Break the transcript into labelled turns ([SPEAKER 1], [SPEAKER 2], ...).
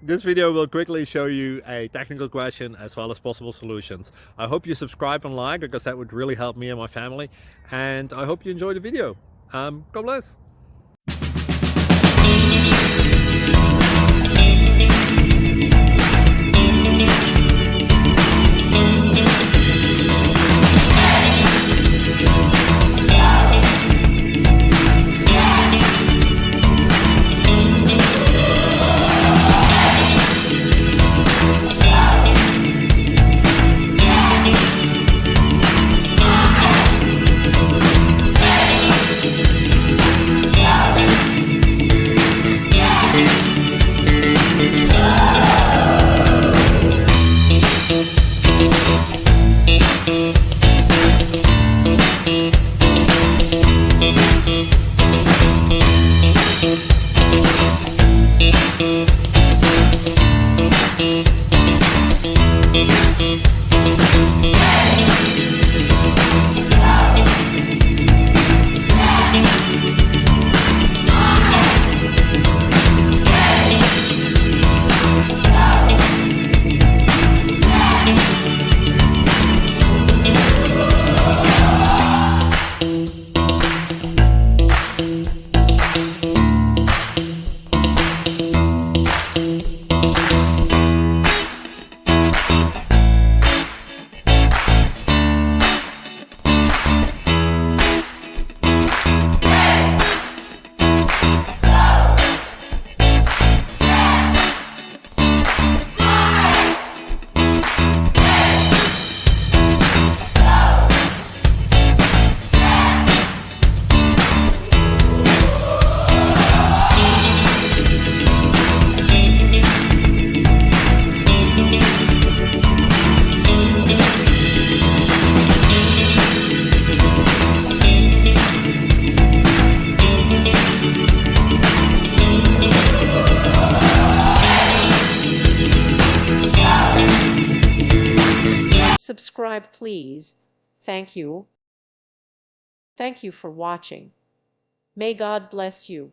[SPEAKER 1] This video will quickly show you a technical question as well as possible solutions. I hope you subscribe and like, because that would really help me and my family. And I hope you enjoy the video. God bless.
[SPEAKER 2] Subscribe, please. Thank you. Thank you for watching. May God bless you.